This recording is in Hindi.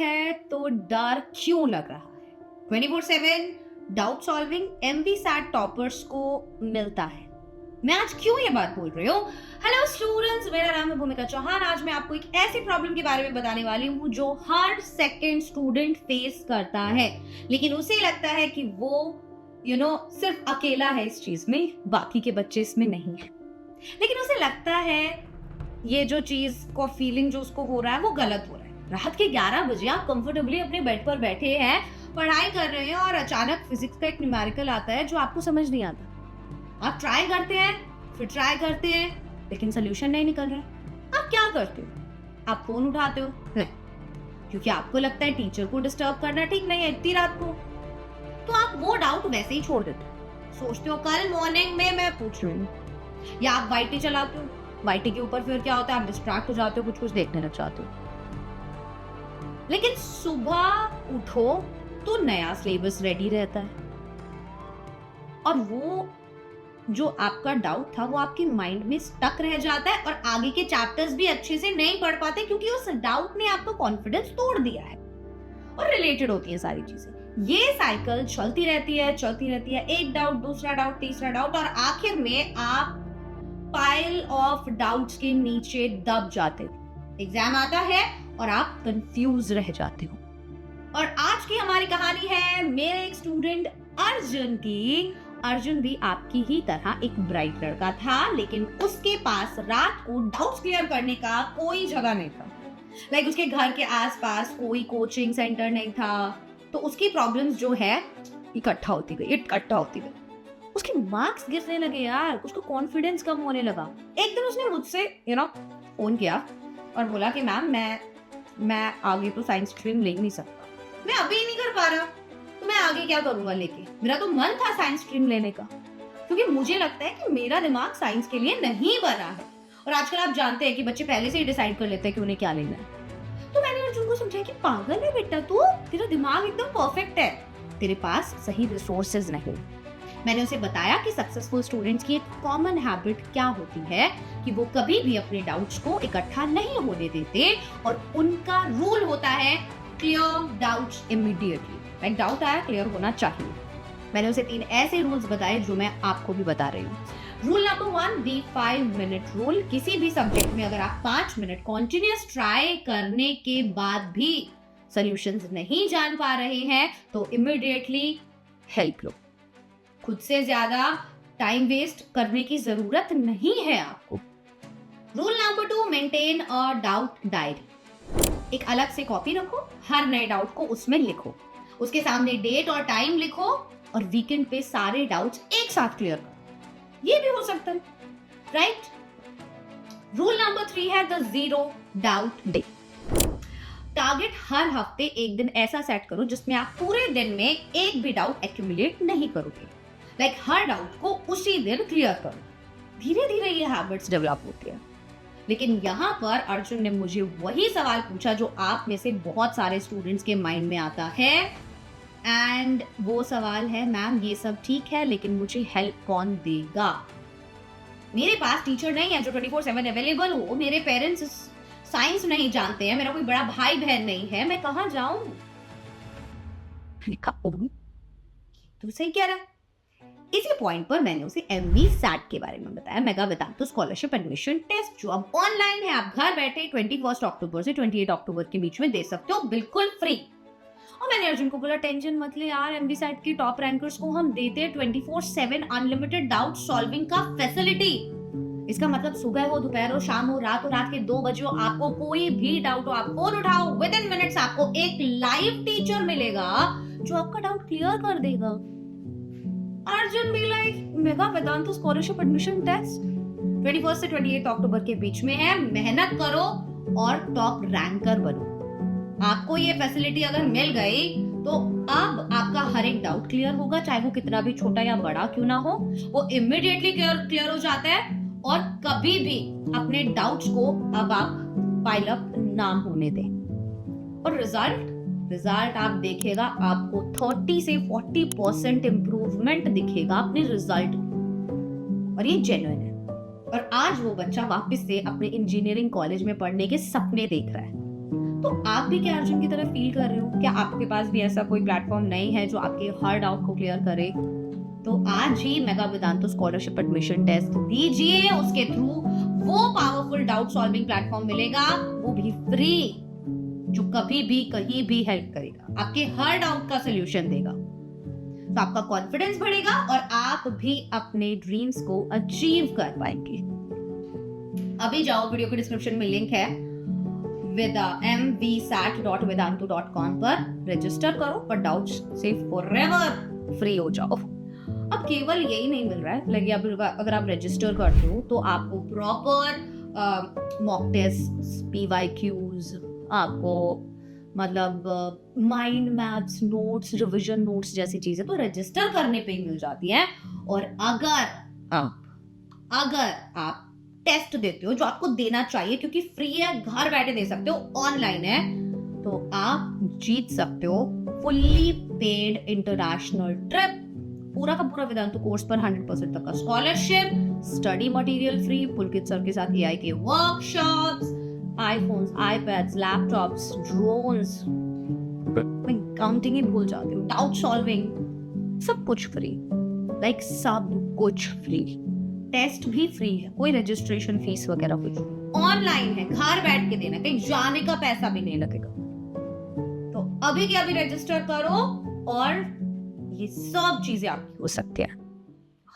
है तो डर क्यों लग रहा है? 24/7 डाउट सॉल्विंग MVSAT टॉपर्स को मिलता है। मैं आज क्यों ये बात बोल रही हूँ? हेलो स्टूडेंट्स, मेरा नाम है भूमिका चौहान। आज मैं आपको एक ऐसी प्रॉब्लम के बारे में बताने वाली हूँ जो हर सेकंड स्टूडेंट फेस करता है, लेकिन उसे लगता है कि वो सिर्फ अकेला है इस चीज में, बाकी के बच्चे इसमें नहीं है। लेकिन उसे लगता है ये जो चीज को फीलिंग जो उसको हो रहा है वो गलत हो रहा है। रात के 11 बजे आप कंफर्टेबली अपने बेड पर बैठे हैं, पढ़ाई कर रहे हैं और अचानक फिजिक्स का एक न्यूमेरिकल आता है जो आपको समझ नहीं आता। आप ट्राई करते हैं, फिर ट्राई करते हैं, लेकिन सोल्यूशन नहीं निकल रहा। आप क्या करते हो? आप फोन उठाते हो? नहीं, क्योंकि आपको लगता है टीचर को डिस्टर्ब करना ठीक नहीं है इतनी रात को। तो आप वो डाउट वैसे ही छोड़ देते हो, सोचते हो कल मॉर्निंग में मैं पूछ रही हूँ। या आप वाईटी चलाते हो, वाईटी के ऊपर फिर क्या होता है, आप डिस्ट्रैक्ट हो जाते हो, कुछ देखने लग जाते हो। लेकिन सुबह उठो तो नया सिलेबस रेडी रहता है और वो जो आपका डाउट था वो आपके माइंड में स्टक रह जाता है और आगे के चैप्टर्स भी अच्छे से नहीं पढ़ पाते क्योंकि उस डाउट ने आपका कॉन्फिडेंस तोड़ दिया है। और रिलेटेड होती है सारी चीजें। ये साइकिल चलती रहती है, एक डाउट, दूसरा डाउट, तीसरा डाउट, और आखिर में आप पाइल ऑफ डाउट्स के नीचे दब जाते हो। एग्जाम आता है और आप कंफ्यूज रह जाते हो। और आज की हमारी कहानी है मेरे एक स्टूडेंट अर्जुन की। अर्जुन भी आपकी ही तरह एक ब्राइट लड़का था, लेकिन उसके पास रात को डाउट्स क्लियर करने का कोई जगह नहीं था। लाइक उसके घर के आसपास कोई कोचिंग सेंटर नहीं था, तो उसकी प्रॉब्लम्स जो है इकट्ठा होती गई। उसके मार्क्स गिरने लगे यार, उसको कॉन्फिडेंस कम होने लगा। एक दिन उसने मुझसे फोन किया और बोला कि मैम मैं आगे तो साइंस स्ट्रीम ले नहीं सकता, मैं अभी नहीं कर पा रहा, तो मैं आगे क्या करूंगा लेके। मेरा तो मन था साइंस स्ट्रीम लेने का, क्योंकि मुझे लगता है कि मेरा दिमाग साइंस के लिए नहीं बना है। और आजकल आप जानते हैं कि बच्चे पहले से ही डिसाइड कर लेते हैं कि उन्हें क्या लेना है। तो मैंने अर्जुन को समझाया कि पागल है बेटा तू, तेरा दिमाग एकदम परफेक्ट है, तेरे पास सही रिसोर्सेज नहीं। मैंने उसे बताया कि सक्सेसफुल स्टूडेंट्स की एक कॉमन हैबिट क्या होती है कि वो कभी भी अपने डाउट्स को इकट्ठा नहीं होने देते, और उनका रूल होता है clear doubts immediately. Like doubt आया, क्लियर होना चाहिए। मैंने उसे 3 ऐसे रूल्स बताए जो मैं आपको भी बता रही हूँ। रूल नंबर 1, दी 5 मिनट रूल। किसी भी सब्जेक्ट में अगर आप 5 मिनट कॉन्टिन्यूअस ट्राई करने के बाद भी सॉल्यूशंस नहीं जान पा रहे हैं तो इमीडिएटली हेल्प लो। खुद से ज्यादा टाइम वेस्ट करने की जरूरत नहीं है आपको। Rule number 2, maintain a doubt diary. एक अलग से कॉपी रखो, हर नए डाउट को उसमें लिखो, उसके सामने डेट और टाइम लिखो, और वीकेंड पे सारे डाउट्स एक साथ क्लियर करो। ये भी हो सकता है, राइट? रूल नंबर 3 है द 0 डाउट डे। टारगेट हर हफ्ते एक दिन ऐसा सेट करो जिसमें आप पूरे दिन में एक भी डाउट एक्यूमुलेट नहीं करोगे। लाइक हर डाउट को उसी दिन क्लियर करो। धीरे धीरे ये हैबिट्स डेवलप होती है। लेकिन यहाँ पर अर्जुन ने मुझे वही सवाल पूछा जो आप में से बहुत सारे स्टूडेंट्स के माइंड में आता है, एंड वो सवाल है, मैम ये सब ठीक है लेकिन मुझे हेल्प कौन देगा? मेरे पास टीचर नहीं है जो 24/7 अवेलेबल हो, मेरे पेरेंट्स साइंस नहीं जानते हैं, मेरा कोई बड़ा भाई बहन नहीं है, मैं कहाँ जाऊं? तू सही कह रहा है। इसी पॉइंट पर मैंने उसे MVSAT के बारे में बताया, mega Vedantu scholarship admission test, जो अब ऑनलाइन है। आप घर बैठे 21 अक्टूबर से 28 अक्टूबर के बीच में दे सकते हो, बिल्कुल फ्री। और मैंने अर्जुन को बोला टेंशन मत ले यार, MVSAT की टॉप रैंकर्स को हम देते हैं 24/7 अनलिमिटेड डाउट सॉल्विंग का फैसिलिटी। इसका मतलब सुबह हो, दोपहर हो, शाम हो, रात के 2 बजे हो, आपको कोई भी डाउट हो, आप फोन उठाओ, विद इन मिनट्स आपको एक लाइव टीचर मिलेगा जो आपका डाउट क्लियर कर देगा। अर्जुन भी like mega Vedantu scholarship admission test 21 से 28 अक्टूबर के बीच में है। मेहनत करो और टॉप रैंकर बनो। आपको ये फैसिलिटी अगर मिल गई तो अब आपका हर एक डाउट क्लियर होगा, चाहे वो कितना भी छोटा या बड़ा क्यों ना हो, वो इमीडिएटली क्लियर हो जाता है। और कभी भी अपने डाउट्स को अब आप पाइल अप ना होने दें। और रिजल्ट आप देखेगा, आपको 30 से 40% इंप्रूवमेंट दिखेगा अपने रिजल्ट, और ये जेन्युइन है। और आज वो बच्चा वापस से अपने इंजीनियरिंग कॉलेज में पढ़ने के सपने देख रहा है। तो आप भी क्या अर्जुन की तरह फील कर रहे हो? क्या आपके पास भी ऐसा कोई प्लेटफॉर्म नहीं है जो आपके हर डाउट को क्लियर करे? तो आज ही मेगा वेदांतो स्कॉलरशिप एडमिशन टेस्ट दीजिए, उसके थ्रू वो पावरफुल डाउट सॉल्विंग प्लेटफॉर्म मिलेगा, वो भी फ्री, जो कभी भी कहीं भी हेल्प करेगा, आपके हर डाउट का सोल्यूशन देगा। तो आपका कॉन्फिडेंस बढ़ेगा और आप भी अपने ड्रीम्स को अचीव कर पाएंगे। अभी जाओ, वीडियो के डिस्क्रिप्शन में लिंक है, mvsat.vedantu.com पर रजिस्टर करो और डाउट्स से फॉरएवर फ्री हो जाओ। अब केवल यही नहीं मिल रहा है, लगे अगर आप रजिस्टर करते हो तो आपको प्रॉपर मॉक टेस्ट, PYQs, आपको मतलब mind maps, notes, revision notes जैसी चीजें तो रजिस्टर करने पे ही मिल जाती हैं। और अगर आप टेस्ट देते हो, जो आपको देना चाहिए क्योंकि फ्री है, घर बैठे दे सकते हो, ऑनलाइन है, तो आप जीत सकते हो फुल्ली पेड इंटरनेशनल ट्रिप, पूरा का पूरा वेदांतु कोर्स पर 100% तक का स्कॉलरशिप, स्टडी मटेरियल फ्री, पुलकित सर के साथ AI के workshops, iPhones, iPads, laptops, drones, मैं काउंटिंग ही भूल जाती हूँ, डाउट सॉल्विंग, सब कुछ फ्री, लाइक सब कुछ फ्री। टेस्ट भी फ्री है, कोई रजिस्ट्रेशन फीस वगैरह कुछ, ऑनलाइन है, घर बैठ के देना, कहीं जाने का पैसा भी नहीं लगेगा। तो अभी के अभी रजिस्टर करो और ये सब चीजें आपकी हो सकती है।